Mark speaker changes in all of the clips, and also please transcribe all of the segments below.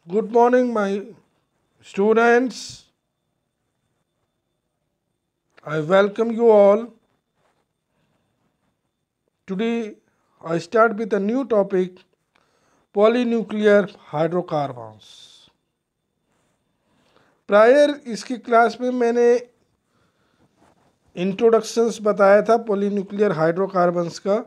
Speaker 1: Good morning, my students. I welcome you all. Today, I start with a new topic, polynuclear hydrocarbons. Prior इसकी class में मैंने introductions बताया था polynuclear hydrocarbons का,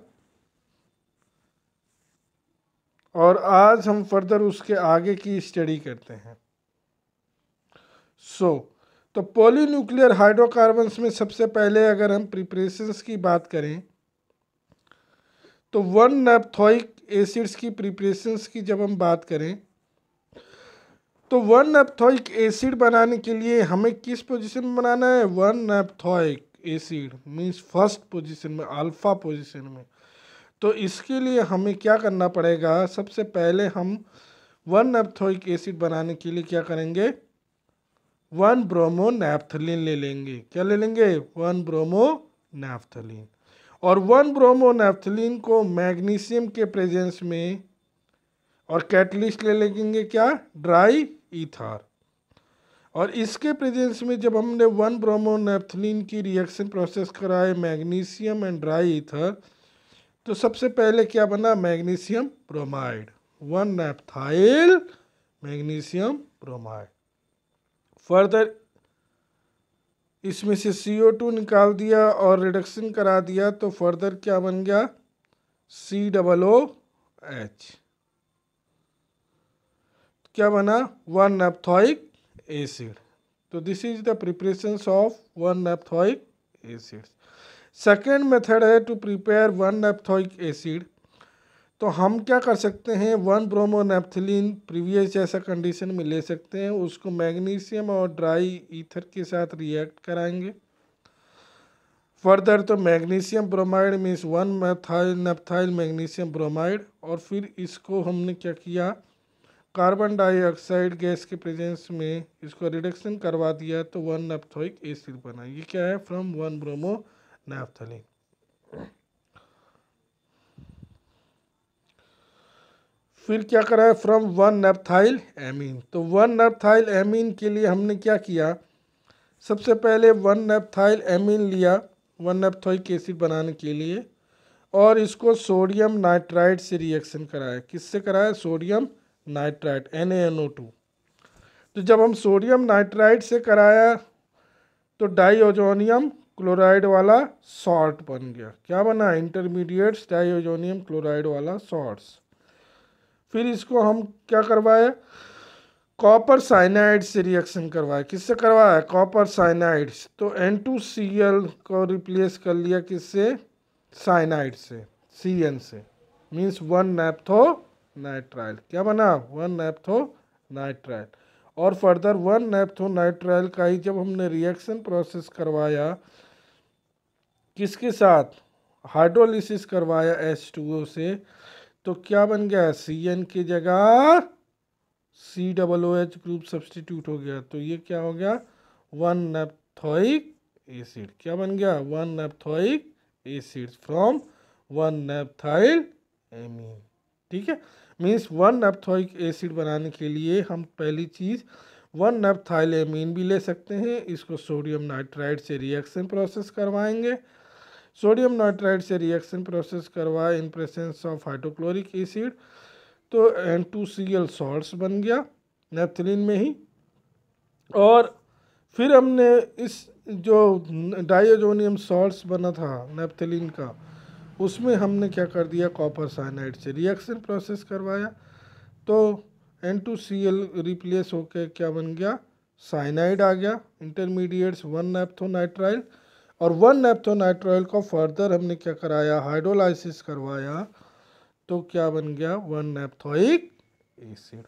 Speaker 1: और आज हम फर्दर उसके आगे की स्टडी करते हैं। तो पॉलीन्यूक्लियर हाइड्रोकार्बन्स में सबसे पहले अगर हम प्रिपरेशंस की बात करें तो 1 नैप्थोइक एसिड्स की प्रिपरेशंस की जब हम बात करें तो 1 नैप्थोइक एसिड बनाने के लिए हमें किस पोजीशन में बनाना है? 1 naphthoic acid means first position में, अल्फा पोजीशन में। तो इसके लिए हमें क्या करना पड़ेगा? सबसे पहले हम 1 नैप्थोइक एसिड बनाने के लिए क्या करेंगे? 1 ब्रोमो नैप्थलीन ले लेंगे। क्या ले लेंगे? 1 ब्रोमो नैप्थलीन। और 1 ब्रोमो नैप्थलीन को मैग्नीशियम के प्रेजेंस में और कैटलिस्ट ले लेंगे क्या? Dry ether. और इसके प्रेजेंस में जब हमने 1 ब्रोमो नैप्थलीन की रिएक्शन प्रोसेस कराए मैग्नीशियम एंड ड्राई ईथर, तो सबसे पहले क्या बना? Magnesium bromide, 1 naphthyl magnesium bromide. Further इसमें से CO2 निकाल दिया और रिडक्शन करा दिया, तो फर्दर क्या बन गया? COOH। क्या बना? 1 नैप्थोइक एसिड। तो this is the preparations of 1 naphthoic acid. Second method है टू प्रिपेयर 1 नैप्थोइक एसिड। तो हम क्या कर सकते हैं? 1 ब्रोमो नैप्थलीन प्रीवियस जैसा कंडीशन में ले सकते हैं, उसको मैग्नीशियम और ड्राई ईथर के साथ रिएक्ट कराएंगे। फर्दर तो magnesium bromide means 1 naphthyl magnesium bromide, और फिर इसको हमने क्या किया? कार्बन डाइऑक्साइड गैस के प्रेजेंस में इसको रिडक्शन करवा दिया, तो 1 नैप्थोइक एसिड बना। ये क्या है? From 1 bromo naphthalene. फिर क्या करा है? From 1 naphthyl amine. तो 1 नैप्थाइल एमीन के लिए हमने क्या किया? सबसे पहले 1 नैप्थाइल एमीन लिया 1 नैप्थोइक एसिड बनाने के लिए, और इसको सोडियम नाइट्राइड से रिएक्शन कराया। किससे कराया? Sodium nitride, NaNO2। तो जब हम सोडियम नाइट्राइड से कराया तो डाइओजोनियम क्लोराइड वाला सॉल्ट बन गया। क्या बना? इंटरमीडिएट्स डाइओजोनियम क्लोराइड वाला सॉल्ट्स। फिर इसको हम क्या करवाए? कॉपर साइनाइड से रिएक्शन करवाया। किससे करवाया? Copper cyanide. तो N2Cl को रिप्लेस कर लिया किससे? साइनाइड से, Cn से, मीन्स 1 नैप्थो नाइट्राइल। क्या बना? 1 नैप्थो नाइट्राइल। और फर्दर 1 नैप्थो नाइट्राइल का ही जब हमने रिएक्शन प्रोसेस करवाया किसके साथ? हाइड्रोलिसिस करवाया H2O से, तो क्या बन गया? Cn की जगह COOH ग्रुप सब्सटीट्यूट हो गया। तो ये क्या हो गया? 1 नैप्थोइक एसिड। क्या बन गया? 1 naphthoic acid from 1 naphthyl amine. ठीक है, मीन्स 1 नैप्थोइक एसिड बनाने के लिए हम पहली चीज़ 1 नैप्थाइल एमीन भी ले सकते हैं, इसको सोडियम नाइट्राइड से रिएक्शन प्रोसेस करवाएंगे। सोडियम नाइट्राइड से रिएक्शन प्रोसेस करवाए इन प्रेजेंस ऑफ हाइड्रोक्लोरिक एसिड, तो N2Cl सॉल्ट्स बन गया नैप्थलीन में ही। और फिर हमने इस जो डाइओजोनियम सॉल्ट्स बना था नैप्थलीन का, उसमें हमने क्या कर दिया? कॉपर साइनाइड से रिएक्शन प्रोसेस करवाया, तो N2Cl रिप्लेस होकर क्या बन गया? साइनाइड आ गया। इंटरमीडिएट्स 1 नैप्थोनाइट्राइल, और 1 नैप्थोनाइट्राइल को फर्दर हमने क्या कराया? हाइड्रोलाइसिस करवाया, तो क्या बन गया? 1 नैप्थोइक एसिड।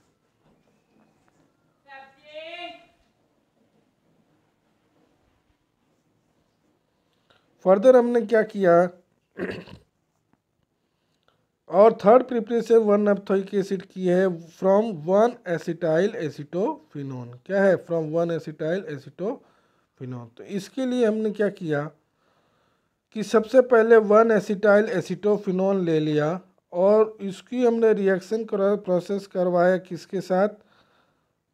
Speaker 1: फर्दर हमने क्या किया? और थर्ड प्रिपरेशन 1 नैप्थोइक एसिड की है फ्रॉम 1 एसिटाइल एसिटोफिनोन। क्या है? From 1 acetyl acetophenone. तो इसके लिए हमने क्या किया कि सबसे पहले 1 एसिटाइल एसिटोफिनोन ले लिया, और इसकी हमने रिएक्शन प्रोसेस करवाया किसके साथ?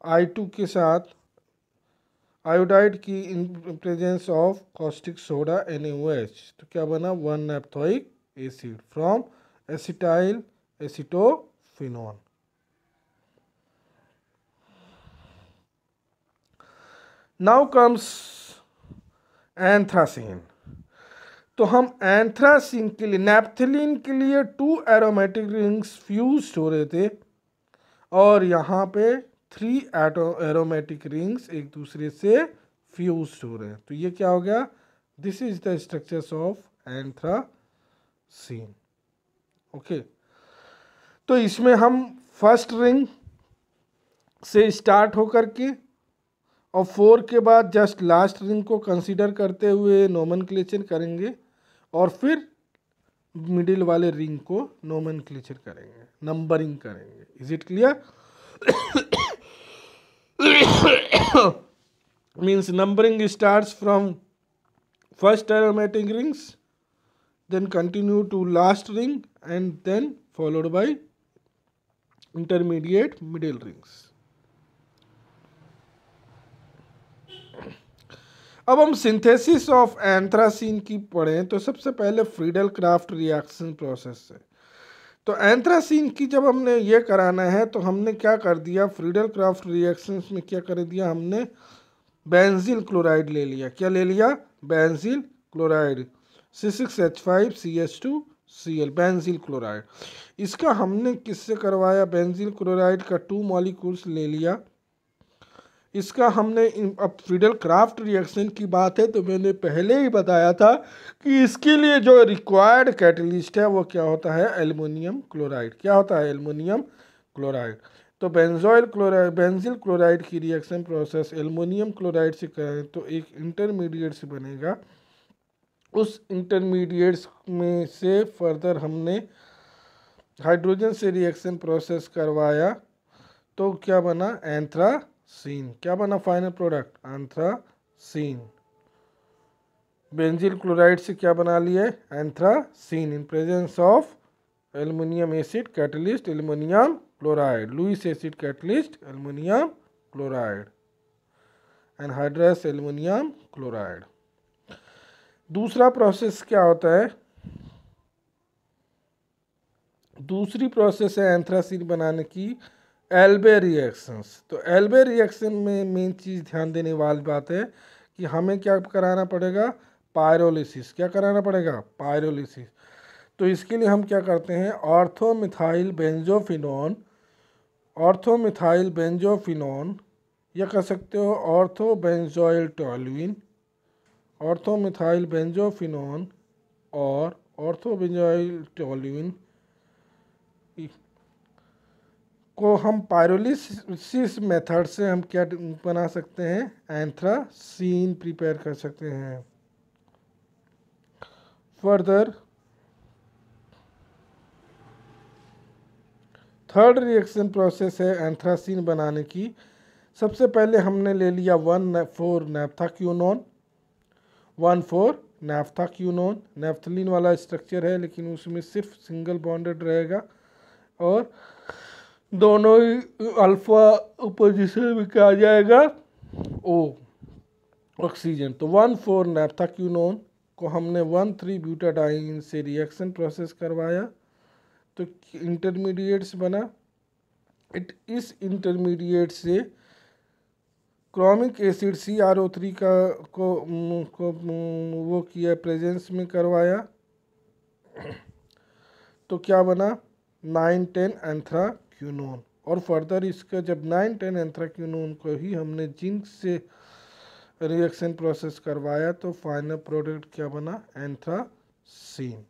Speaker 1: I2 के साथ आयोडाइड की in presence of caustic soda NaOH, तो क्या बना 1 naphthoic acid from acetyl acetophenone. Now comes anthracene. तो हम एंथ्रासीन के लिए, नैप्थलीन के लिए 2 एरोमेटिक रिंग्स फ्यूज हो रहे थे और यहाँ पे 3 एरोमेटिक रिंग्स एक दूसरे से फ्यूज हो रहे हैं। तो ये क्या हो गया? This is the structures of anthracene. Okay, तो इसमें हम फर्स्ट रिंग से स्टार्ट होकर के और 4 के बाद जस्ट लास्ट रिंग को कंसीडर करते हुए नोमेनक्लेचर करेंगे और फिर मिडिल वाले रिंग को नोमेनक्लेचर करेंगे, नंबरिंग करेंगे। Is it clear? Means numbering starts from first aromatic rings, then continue to last ring and then followed by intermediate middle rings. अब हम सिंथेसिस ऑफ एंथ्रासीन की पढ़ें तो सबसे पहले फ्रीडल क्राफ्ट रिएक्शन प्रोसेस है। तो एंथ्रासीन की जब हमने ये कराना है तो हमने क्या कर दिया, फ्रीडल क्राफ्ट रिएक्शन में क्या कर दिया, हमने बेंजील क्लोराइड ले लिया। क्या ले लिया? बेंजील क्लोराइड, C6H5CH2Cl, बेंजील क्लोराइड। इसका हमने किससे करवाया? बेंजील क्लोराइड का 2 मॉलिक्यूल्स ले लिया। इसका हमने, अब फ्रीडल क्राफ्ट रिएक्शन की बात है तो मैंने पहले ही बताया था कि इसके लिए जो रिक्वायर्ड कैटलिस्ट है वो क्या होता है? Aluminium chloride. क्या होता है? Aluminium chloride. तो बेंजोइल क्लोराइड, बेंजील क्लोराइड की रिएक्शन प्रोसेस एल्युमिनियम क्लोराइड से करें तो एक इंटरमीडिएट से बनेगा। उस इंटरमीडिएट्स में से फर्दर हमने हाइड्रोजन से रिएक्शन प्रोसेस करवाया तो क्या बना? एंथ्रासीन। क्या बना final product? Anthracene. Benzyl chloride से क्या बना लिए? Anthracene in presence of aluminium acid catalyst aluminium chloride, Lewis acid catalyst aluminium chloride, anhydrous aluminium chloride. दूसरा प्रोसेस क्या होता है? दूसरी प्रोसेस है एंथ्रासीन बनाने की एल्बे रिएक्शंस। तो एल्बे रिएक्शन में मेन चीज़ ध्यान देने वाली बात है कि हमें क्या कराना पड़ेगा? पायरोलिसिस। क्या कराना पड़ेगा? पायरोलिसिस। तो इसके लिए हम क्या करते हैं? ऑर्थोमिथाइल बेंजोफिनोन, ऑर्थोमिथाइल बेंजोफिनोन, या कह सकते हो ऑर्थोबेंजोइल टोल्यूइन, ऑर्थोमिथाइल बेंजोफिनोन और ऑर्थोबेंजोइल टोल्यूइन को हम पायरोलिसिस मेथड से हम क्या बना सकते हैं? एंथ्रासीन प्रिपेयर कर सकते हैं। फर्दर थर्ड रिएक्शन प्रोसेस है एंथ्रासीन बनाने की। सबसे पहले हमने ले लिया 1,4-नैप्थाक्यूनोन, 1,4-नैप्थाक्यूनोन। नैप्थलीन वाला स्ट्रक्चर है लेकिन उसमें सिर्फ सिंगल बॉन्डेड रहेगा और दोनों ही अल्फा पोजीशन में क्या आ जाएगा? O, oxygen. तो 1,4-नैप्थाक्यूनोन को हमने 1,3-ब्यूटाडाइन से रिएक्शन प्रोसेस करवाया तो इंटरमीडिएट्स बना। इस इंटरमीडिएट से क्रोमिक एसिड CrO3 को वो किया, प्रेजेंस में करवाया तो क्या बना? 9,10 एंथ्राक्यूनोन। और फर्दर इसका जब 9,10 एंथ्राक्यूनोन को ही हमने जिंक से रिएक्शन प्रोसेस करवाया तो फाइनल प्रोडक्ट क्या बना? एंथ्रासीन।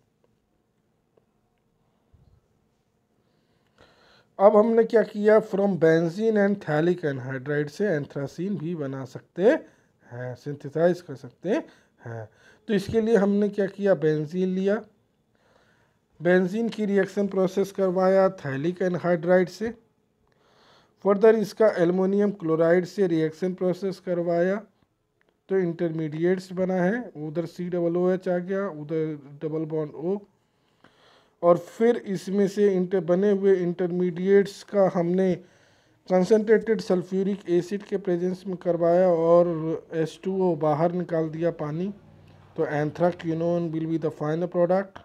Speaker 1: अब हमने क्या किया? From benzene and phthalic anhydride से एंथ्रासीन भी बना सकते हैं, सिंथेसाइज कर सकते हैं। तो इसके लिए हमने क्या किया? बेंजीन लिया, बेंजीन की रिएक्शन प्रोसेस करवाया थैलिक एनहाइड्राइड से। फर्दर इसका एल्युमिनियम क्लोराइड से रिएक्शन प्रोसेस करवाया तो इंटरमीडिएट्स बना है। उधर COOH आ गया, उधर डबल बॉन्ड O, और फिर इसमें से बने हुए इंटरमीडिएट्स का हमने कंसनट्रेटेड सल्फ्यूरिक एसिड के प्रेजेंस में करवाया और H2O बाहर निकाल दिया पानी, तो anthraquinone will be the final product.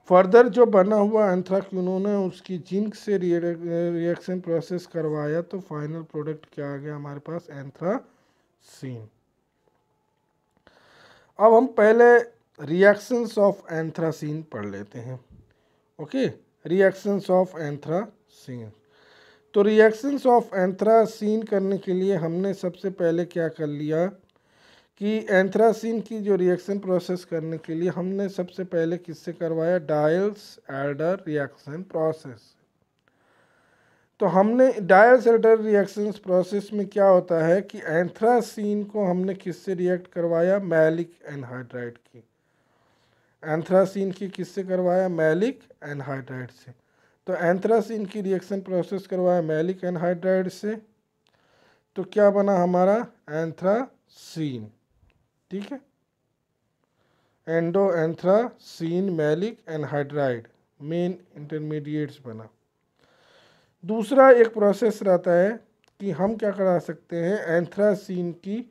Speaker 1: Further जो बना हुआ एंथ्राक्विनोन है उसकी जिंक से रिएक्शन प्रोसेस करवाया, तो फाइनल प्रोडक्ट क्या आ गया हमारे पास, एंथ्रासीन। अब हम पहले रिएक्शंस ऑफ एंथ्रासीन पढ़ लेते हैं। Okay, reactions of anthracene. तो रिएक्शंस ऑफ एंथ्रासीन करने के लिए हमने सबसे पहले क्या कर लिया कि एंथ्रासीन की जो रिएक्शन प्रोसेस करने के लिए हमने सबसे पहले किससे करवाया, डायल्स एल्डर रिएक्शन प्रोसेस। तो हमने डायल्स एल्डर रिएक्शन प्रोसेस में क्या होता है कि एंथ्रासीन को हमने किससे रिएक्ट करवाया, मैलिक एनहाइड्राइड की। एंथ्रासीन की किससे करवाया, मैलिक एनहाइड्राइड से। तो एंथ्रासीन की रिएक्शन प्रोसेस करवाया मैलिक एनहाइड्राइड से, तो क्या बना हमारा, एंथ्रासीन। ठीक है, endo anthracene maleic anhydride main intermediates बना। दूसरा एक प्रोसेस रहता है कि हम क्या करा सकते हैं, एंथ्रासीन की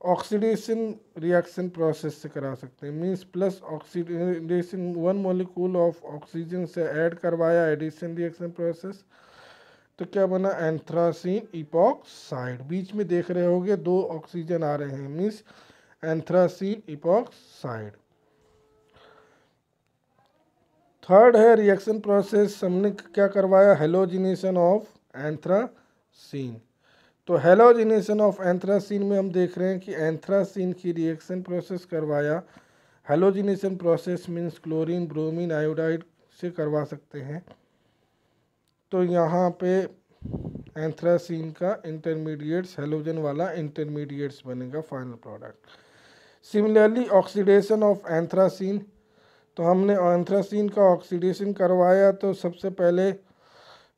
Speaker 1: ऑक्सीडेशन रिएक्शन प्रोसेस से करा सकते हैं। Means plus oxidation 1 molecule of oxygen से ऐड करवाया, एडिशन रिएक्शन प्रोसेस, तो क्या बना, एंथ्रासीन इपॉक्साइड। बीच में देख रहे होगे 2 ऑक्सीजन आ रहे हैं, मींस एंथ्रासीन इपॉक्साइड। थर्ड है रिएक्शन प्रोसेस, हमने क्या करवाया, हेलोजिनेशन ऑफ एंथ्रासीन। तो हेलोजिनेशन ऑफ एंथ्रासीन में हम देख रहे हैं कि एंथ्रासीन की रिएक्शन प्रोसेस करवाया। Halogenation process means chlorine bromine iodide से करवा सकते हैं। तो यहाँ पे एंथ्रासीन का इंटरमीडिएट्स, हेलोजन वाला इंटरमीडिएट्स बनेगा final product. Similarly oxidation of anthracene, तो हमने एंथ्रासीन का ऑक्सीडेशन करवाया, तो सबसे पहले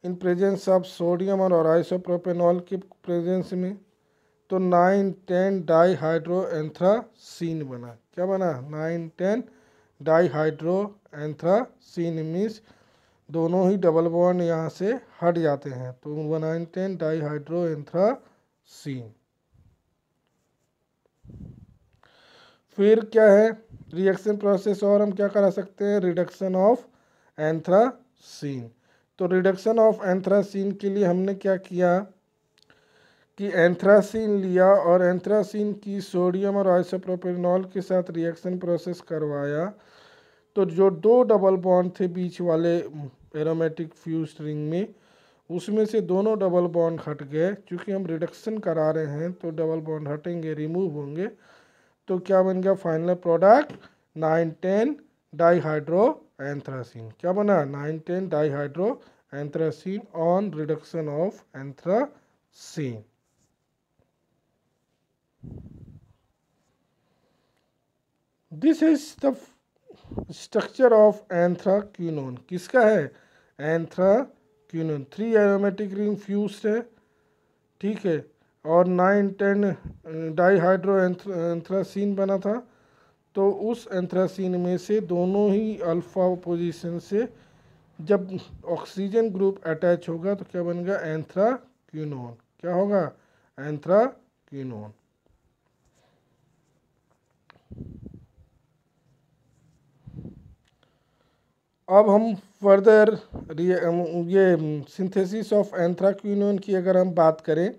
Speaker 1: इन प्रेजेंस ऑफ सोडियम और आइसोप्रोपेनॉल के प्रेजेंस में, तो 9,10 डाईहाइड्रो एंथ्रासीन बना। क्या बना, 9,10 डाईहाइड्रो एंथ्रासीन मीन्स दोनों ही डबल बॉन्ड यहाँ से हट जाते हैं, तो 9,10 डाईहाइड्रो एंथ्रासीन। फिर क्या है रिएक्शन प्रोसेस, और हम क्या करा सकते हैं, रिडक्शन ऑफ एंथ्रासीन। तो रिडक्शन ऑफ एंथ्रासीन के लिए हमने क्या किया कि एंथ्रासीन लिया और एंथ्रासीन की सोडियम और आइसोप्रोपेनॉल के साथ रिएक्शन प्रोसेस करवाया, तो जो 2 डबल बॉन्ड थे बीच वाले एरोमेटिक फ्यूज रिंग में, उसमें से दोनों डबल बॉन्ड हट गए। क्योंकि हम रिडक्शन करा रहे हैं तो डबल बॉन्ड हटेंगे, रिमूव होंगे, तो क्या बन गया फाइनल प्रोडक्ट, 9,10 डाईहाइड्रो एंथ्रासीन। क्या बना, 9,10 dihydro anthracene on reduction of anthracene. This is the structure of anthraquinone. किसका है, एंथ्राक्विनोन। 3 एरोमेटिक रिंग फ्यूज्ड है, ठीक है, और 9,10 डाईहाइड्रो एंथ्रासीन बना था। तो उस एंथ्रासीन में से दोनों ही अल्फा पोजीशन से जब ऑक्सीजन ग्रुप अटैच होगा तो क्या बनेगा, एंथ्राक्विनोन। क्या होगा, एंथ्राक्विनोन। अब हम फर्दर ये सिंथेसिस ऑफ एंथ्राक्विनोन की अगर हम बात करें,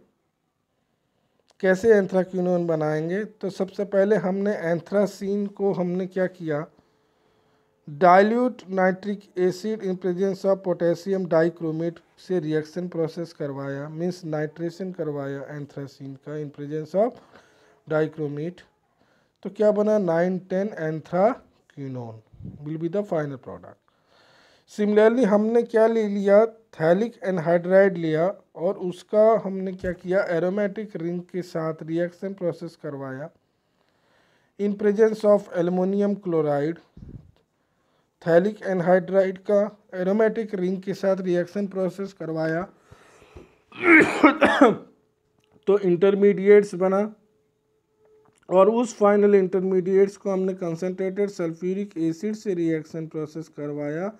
Speaker 1: कैसे एंथ्राक्विनोन बनाएंगे, तो सबसे पहले हमने एंथ्रासीन को हमने क्या किया, dilute nitric acid in presence of potassium dichromate से रिएक्शन प्रोसेस करवाया, मीन्स नाइट्रेशन करवाया एंथ्रासीन का इन प्रेजेंस ऑफ डाइक्रोमेट, तो क्या बना, 9,10 anthraquinone will be the final product. Similarly हमने क्या ले लिया, थैलिक एनहाइड्राइड लिया और उसका हमने क्या किया, एरोमेटिक रिंग के साथ रिएक्शन प्रोसेस करवाया इन presence of aluminium chloride. Phthalic anhydride का एरोमेटिक रिंग के साथ रिएक्शन प्रोसेस करवाया तो इंटरमीडिएट्स बना, और उस फाइनल इंटरमीडिएट्स को हमने कंसनट्रेटेड सल्फ्यूरिक एसिड से रिएक्शन प्रोसेस करवाया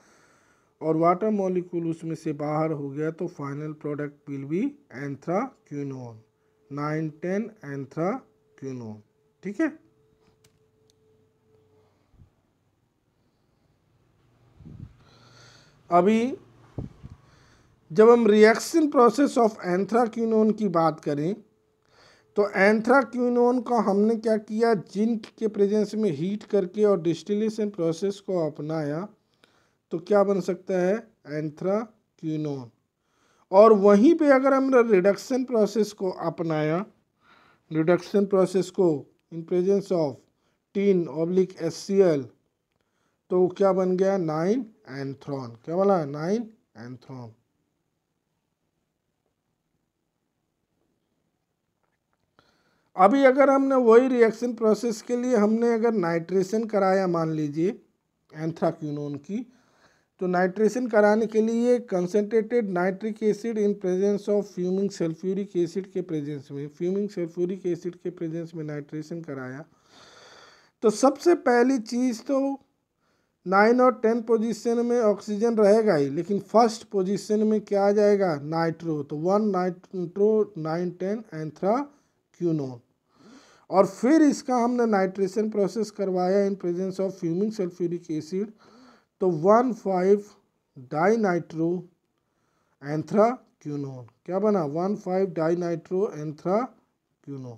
Speaker 1: और वाटर मॉलिक्यूल उसमें से बाहर हो गया तो final product will be anthraquinone, 9,10 anthraquinone. ठीक है। अभी जब हम रिएक्शन प्रोसेस ऑफ एंथ्राक्विनोन की बात करें तो एंथ्राक्विनोन का हमने क्या किया, जिंक के प्रेजेंस में हीट करके और डिस्टिलेशन प्रोसेस को अपनाया तो क्या बन सकता है, एंथ्राक्विनोन। और वहीं पे अगर हमने रिडक्शन प्रोसेस को अपनाया, रिडक्शन प्रोसेस को इन presence of tin oblique HCl, तो क्या बन गया, 9 एंथ्रॉन। क्या बोला, 9 एंथ्रॉन। अभी अगर हमने वही रिएक्शन प्रोसेस के लिए हमने अगर नाइट्रेशन कराया, मान लीजिए एंथ्राक्विनोन की, तो नाइट्रेशन कराने के लिए concentrated nitric acid in presence of fuming sulphuric acid के प्रेजेंस में, फ्यूमिंग सल्फ्यूरिक एसिड के प्रेजेंस में नाइट्रेशन कराया, तो सबसे पहली चीज़ तो 9 और 10 पोजीशन में ऑक्सीजन रहेगा ही, लेकिन फर्स्ट पोजीशन में क्या आ जाएगा, नाइट्रो। तो 1 नाइट्रो 9,10 एंथ्राक्विनोन। और फिर इसका हमने नाइट्रेशन प्रोसेस करवाया इन presence of fuming sulphuric acid, तो 1,5 डाइनाइट्रो एंथ्राक्विनोन। क्या बना, 1,5 डाइनाइट्रो एंथ्राक्विनोन।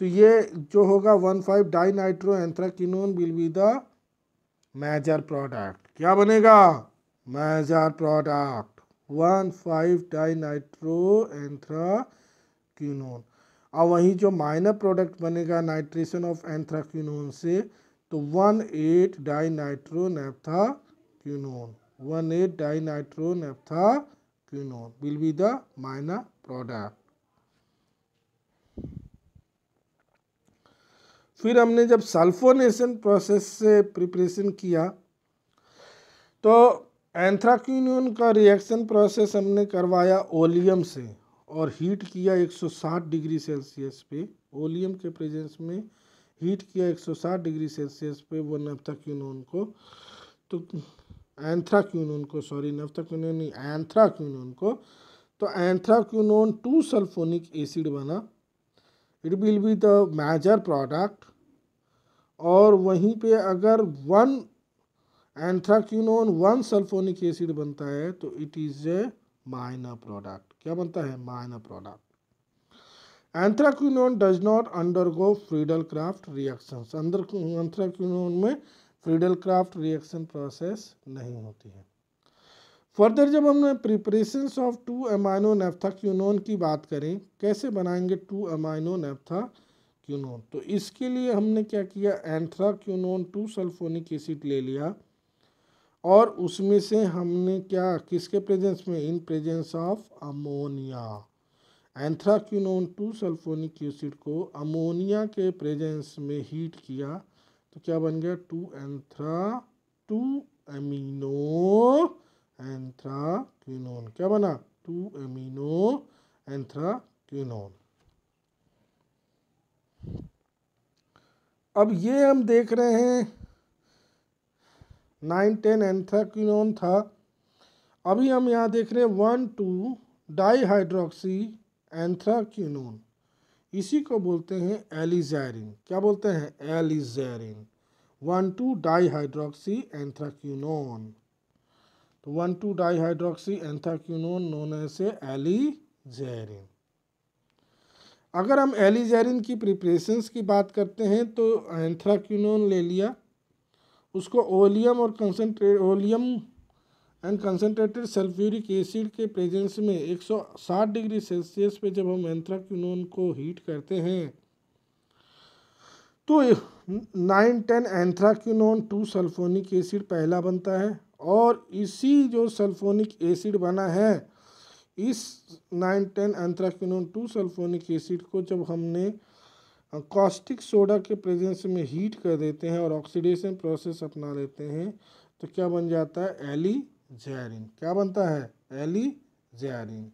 Speaker 1: तो ये जो होगा 1,5 dinitro anthraquinone will be the major product. क्या बनेगा, मेजर प्रोडक्ट 1,5 डाइनाइट्रो एंथ्राक्विनोन। और वहीं जो माइनर प्रोडक्ट बनेगा नाइट्रेशन ऑफ एंथ्राक्विनोन से, तो 1,8 dinitro naphthaquinone, 1,8 dinitro naphthaquinone will be the minor product. फिर हमने जब सल्फोनेशन प्रोसेस से प्रिपरेशन किया तो एंथ्राक्विनोन का रिएक्शन प्रोसेस हमने करवाया ओलियम से और हीट किया 160 डिग्री सेल्सियस पे, ओलियम के प्रेजेंस में हीट किया 160 डिग्री सेल्सियस पे वो नेप्थाक्विनोन को, तो एंथ्राक्विनोन को, सॉरी नेप्थाक्विनोन नहीं, एंथ्राक्विनोन को, तो एंथ्राक्विनोन 2 सल्फोनिक एसिड बना, it will be the major product. और वहीं पे अगर 1 एंथ्राक्विनोन 1 सल्फोनिक एसिड बनता है तो it is a minor product. क्या बनता है, minor product. Anthraquinone does not undergo Friedel-Crafts reactions, anthraquinone में फ्रीडल-क्राफ्ट रिएक्शन प्रोसेस नहीं होती है। फर्दर जब हमने प्रिपरेशंस ऑफ 2 अमाइनो नेप्थाक्विनोन की बात करें, कैसे बनाएंगे 2 अमाइनो नेप्थाक्विनोन, तो इसके लिए हमने क्या किया, एंथ्राक्विनोन 2 सल्फोनिक एसिड ले लिया और उसमें से हमने क्या, किसके प्रेजेंस में, इन presence of ammonia, anthraquinone 2 sulphonic acid को अमोनिया के प्रेजेंस में हीट किया तो क्या बन गया, 2 अमीनो एंथ्राक्विनोन। क्या बना, 2 अमीनो एंथ्राक्विनोन। अब ये हम देख रहे हैं 9-10 एंथ्राक्विनोन था। अभी हम यहाँ देख रहे हैं 1,2 डाईहाइड्रोक्सी एंथ्राक्विनोन, इसी को बोलते हैं एलिज़ाइरिन। क्या बोलते हैं, एलिज़ाइरिन। 1,2 डाईहाइड्रोक्सी एंथ्राक्विनोन, तो 1,2 डाईहाइड्रोक्सी एंथ्राक्विनोन नोन एज एलिज़ाइरिन। अगर हम एलिज़ाइरिन की प्रिपरेशंस की बात करते हैं तो एंथ्राक्विनोन ले लिया, उसको oleum and concentrated sulphuric acid के प्रेजेंस में 160 डिग्री सेल्सियस पे जब हम एंथ्राक्विनोन को हीट करते हैं तो 9-10 एंथ्राक्विनोन 2 सल्फोनिक एसिड पहला बनता है। और इसी जो सल्फोनिक एसिड बना है, इस 9-10 एंथ्राक्विनोन 2 सल्फोनिक एसिड को जब हमने कॉस्टिक सोडा के प्रेजेंस में हीट कर देते हैं और ऑक्सीडेशन प्रोसेस अपना लेते हैं तो क्या बन जाता है, एलिज़ाइरिन। क्या बनता है, एलिज़ाइरिन।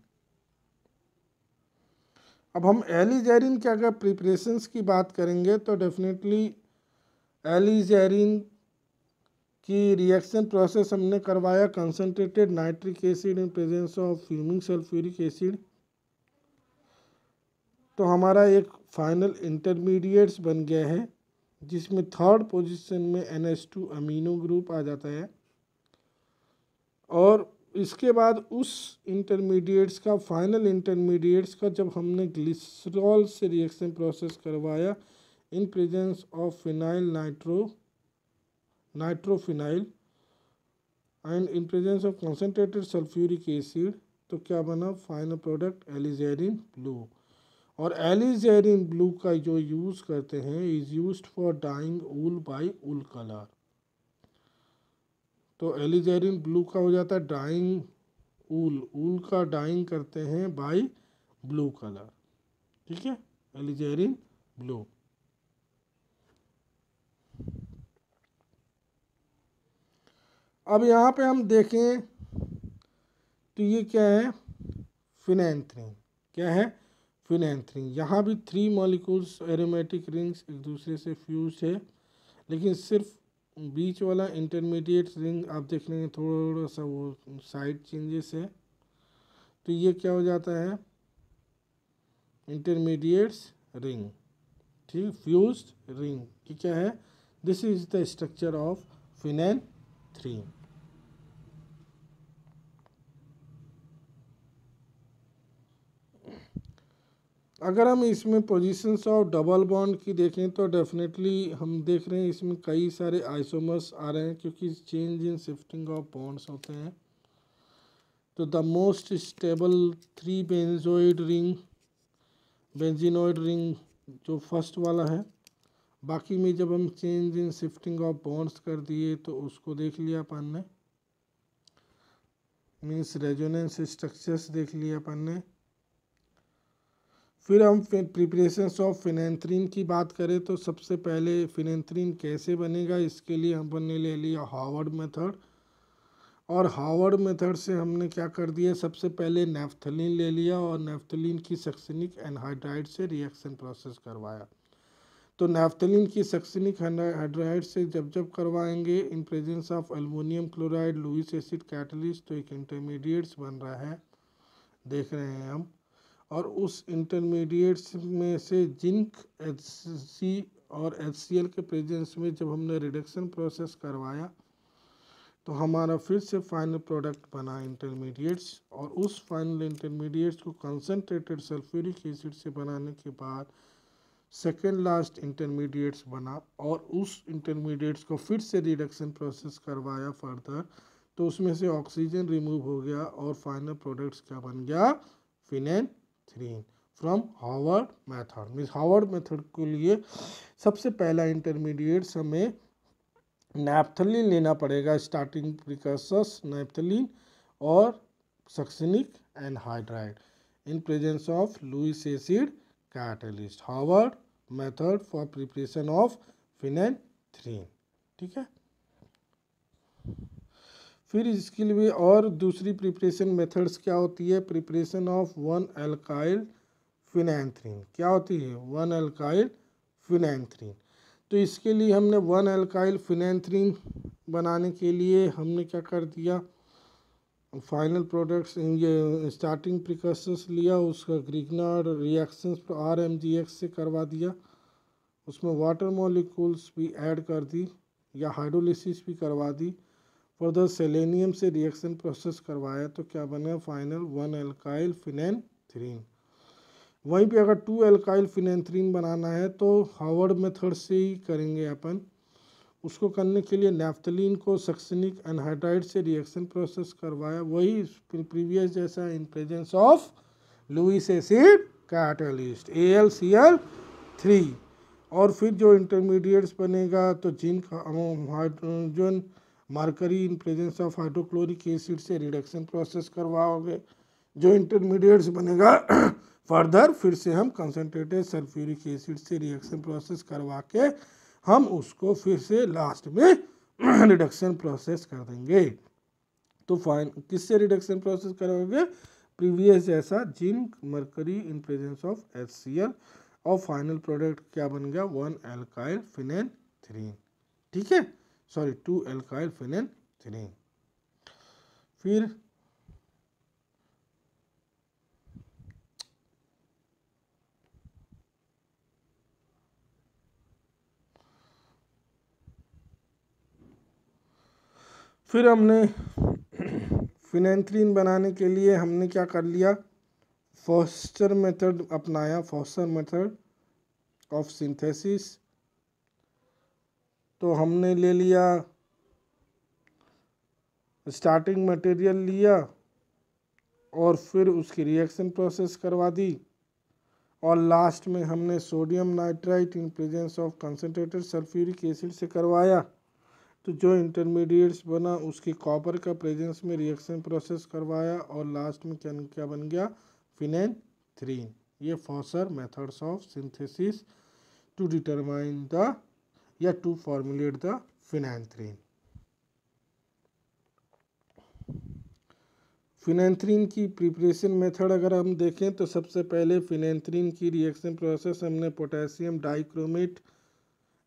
Speaker 1: अब हम एलिज़ाइरिन के अगर प्रिपरेशंस की बात करेंगे तो डेफिनेटली एलिज़ाइरिन कि रिएक्शन प्रोसेस हमने करवाया concentrated nitric acid in presence of fuming sulphuric acid, तो हमारा एक फाइनल इंटरमीडिएट्स बन गया है जिसमें थर्ड पोजीशन में NH2 अमीनो ग्रुप आ जाता है। और इसके बाद उस इंटरमीडिएट्स का फाइनल इंटरमीडिएट्स का जब हमने ग्लिसरॉल से रिएक्शन प्रोसेस करवाया इन presence of phenyl nitrophenyl and in presence of concentrated sulphuric acid, तो क्या बना फाइनल प्रोडक्ट एलिज़ेरिन ब्लू। और एलिज़ेरिन ब्लू का जो यूज़ करते हैं is used for dyeing wool by wool colour. तो एलिज़ेरिन ब्लू का हो जाता है डाइंग वूल का डाइंग करते हैं बाय ब्लू कलर, ठीक है, एलिज़ेरिन ब्लू। अब यहाँ पे हम देखें तो ये क्या है, फिनेंथ्रीन। क्या है, फिनेंथ्रीन। यहाँ भी 3 मॉलिक्यूल्स एरोमेटिक रिंग्स एक दूसरे से फ्यूज है, लेकिन सिर्फ बीच वाला इंटरमीडिएट रिंग आप देख लेंगे थोड़ा सा वो साइड चेंजेस है, तो ये क्या हो जाता है, इंटरमीडिएट्स रिंग, ठीक, फ्यूज्ड रिंग। ये क्या है, this is the structure of phenanthrene. अगर हम इसमें पोजीशंस ऑफ डबल बॉन्ड की देखें तो डेफिनेटली हम देख रहे हैं इसमें कई सारे आइसोमर्स आ रहे हैं क्योंकि change in shifting of bonds होते हैं। तो the most stable 3 benzenoid ring जो फर्स्ट वाला है। बाकी में जब हम change in shifting of bonds कर दिए तो उसको देख लिया अपन ने, मीन्स रेजोनेंस स्ट्रक्चर्स देख लिया अपन ने। फिर हम प्रिपरेशंस ऑफ फिनेंथ्रीन की बात करें तो सबसे पहले फिनेंथ्रीन कैसे बनेगा, इसके लिए अपन ने ले लिया हार्वर्ड मेथड। और हार्वर्ड मेथड से हमने क्या कर दिया, सबसे पहले नेफ्थलीन ले लिया और नेफ्थलीन की सक्सिनिक एनहाइड्राइड से रिएक्शन प्रोसेस करवाया। तो नेफ्थलीन की सक्सिनिक एनहाइड्राइड से जब करवाएंगे in presence of aluminium chloride Lewis acid catalyst, तो एक इंटरमीडिएट्स बन रहा है, देख रहे हैं हम। और उस इंटरमीडिएट्स में से जिंक HC और HCl के प्रेजेंस में जब हमने रिडक्शन प्रोसेस करवाया तो हमारा फिर से फाइनल प्रोडक्ट बना इंटरमीडिएट्स। और उस फाइनल इंटरमीडिएट्स को कंसनट्रेटेड सल्फ्यूरिक एसिड से बनाने के बाद सेकेंड लास्ट इंटरमीडिएट्स बना और उस इंटरमीडिएट्स को फिर से रिडक्शन प्रोसेस करवाया फर्दर, तो उसमें से ऑक्सीजन रिमूव हो गया और फाइनल प्रोडक्ट्स क्या बन गया, phenanthrene from Harvard method. Means Harvard method के लिए सबसे पहला इंटरमीडिएट्स हमें नैप्थलीन लेना पड़ेगा, स्टार्टिंग प्रिकर्सर्स नैप्थलीन और succinic anhydride in presence of Lewis acid catalyst, Harvard method for preparation of phenanthrene, ठीक है। फिर इसके लिए और दूसरी प्रिपरेशन मेथड्स क्या होती है, प्रिपरेशन ऑफ 1 एल्काइल फिनेंथ्रीन। क्या होती है, 1 एल्काइल फिनेंथ्रीन। तो इसके लिए हमने 1 एल्काइल फिनेंथ्रीन बनाने के लिए हमने क्या कर दिया, फाइनल प्रोडक्ट्स ये स्टार्टिंग प्रिकर्सर्स लिया, उसका ग्रिग्नार्ड रिएक्शंस RMGX से करवा दिया, उसमें वाटर मॉलिक्यूल्स भी ऐड कर दी या हाइड्रोलिसिस भी करवा दी, फर्दर सेलेनियम से रिएक्शन प्रोसेस करवाया, तो क्या बना फाइनल 1 एल्काइल फिनेंथ्रीन। वहीं पे अगर 2 एल्काइल फिनेंथ्रीन बनाना है तो हार्वर्ड मेथड से ही करेंगे अपन। उसको करने के लिए नैफ्थलीन को सक्सिनिक एनहाइड्राइड से रिएक्शन प्रोसेस करवाया, वही प्रीवियस जैसा in presence of Lewis acid catalyst AlCl3। और फिर जो इंटरमीडिएट्स बनेगा तो zinc hydrogen mercury in presence of hydrochloric acid से रिडक्शन प्रोसेस करवाओगे। जो इंटरमीडिएट्स बनेगा फर्दर फिर से हम कंसनट्रेटेड सल्फ्यूरिक एसिड से रिएक्शन प्रोसेस करवा के हम उसको फिर से लास्ट में रिडक्शन प्रोसेस कर देंगे। तो किससे रिडक्शन प्रोसेस करोगे, प्रीवियस जैसा zinc mercury in presence of HCl, और फाइनल प्रोडक्ट क्या बन गया, 1 एल्काइल फिनेंथ्रीन, ठीक है। Sorry 2 alkyl phenanthrene. फिर हमने फिनेंथ्रीन बनाने के लिए हमने क्या कर लिया, फॉस्टर मेथड अपनाया, फॉस्टर मेथड ऑफ सिंथेसिस। तो हमने ले लिया, स्टार्टिंग मटेरियल लिया और फिर उसकी रिएक्शन प्रोसेस करवा दी, और लास्ट में हमने sodium nitrite in presence of concentrated sulphuric acid से करवाया। तो जो इंटरमीडिएट्स बना उसकी कॉपर का प्रेजेंस में रिएक्शन प्रोसेस करवाया, और लास्ट में क्या बन गया, फिनेंथ्रीन। ये Foster methods of synthesis to determine the या to formulate the phenanthrene. Phenanthrene की प्रिपरेशन मेथड अगर हम देखें तो सबसे पहले फिनेंथ्रीन की रिएक्शन प्रोसेस हमने potassium dichromate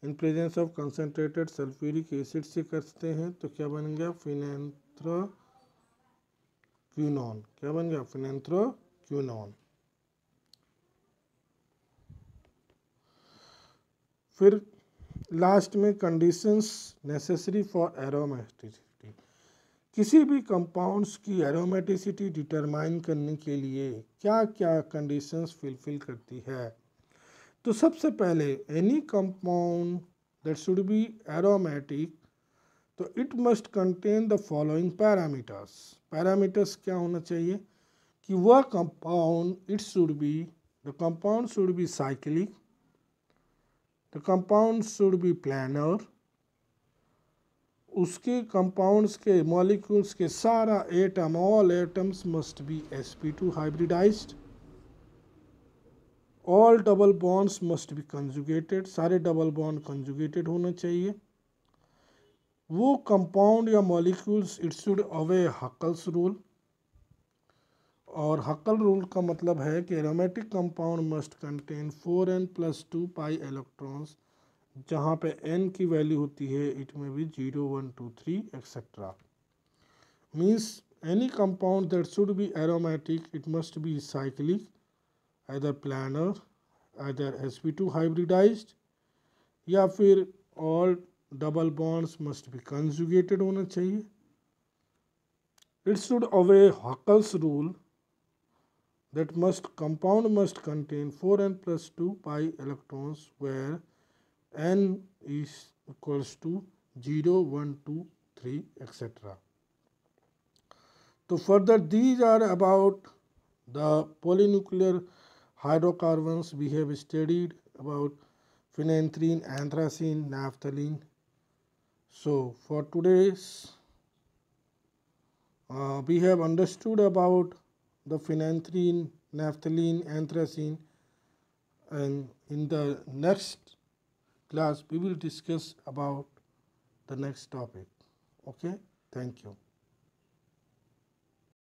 Speaker 1: in presence of concentrated sulphuric acid से करते हैं। तो क्या बन गया, फिनेंथ्रोक्विनोन। क्या बन गया, फिनेंथ्रोक्विनोन। फिर लास्ट में कंडीशंस नेसेसरी फॉर एरोमेटिसिटी। किसी भी कंपाउंड्स की एरोमेटिसिटी डिटरमाइन करने के लिए क्या क्या कंडीशंस फुलफिल करती है। तो सबसे पहले any compound that should be aromatic, तो it must contain the following parameters. Parameters क्या होना चाहिए कि वह compound the compound should be cyclic, the compound should be planar, उसके कंपाउंड्स के मॉलिक्यूल्स के सारा atom, all atoms must be sp2 hybridised, all double bonds must be conjugated, सारे डबल बॉन्ड कंजुगेटेड होना चाहिए। वो कंपाउंड या molecules it should obey Huckel's rule, और हक्कल रूल का मतलब है कि aromatic compound must contain 4n+2 pi electrons, जहाँ पे n की वैल्यू होती है इट में भी 0, 1, 2, 3 etcetera. Means any compound that should be aromatic it must be cyclic, either planar, either sp2 hybridized, या फिर all double bonds must be conjugated होना चाहिए। It should obey Huckel's rule that compound must contain 4n+2 pi electrons where n is equals to 0, 1, 2, 3 etc. So further these are about the polynuclear hydrocarbons. We have studied about phenanthrene, anthracene, naphthalene. So for today's we have understood about the phenanthrene, naphthalene, anthracene, and in the next class we will discuss about the next topic. Okay, thank you.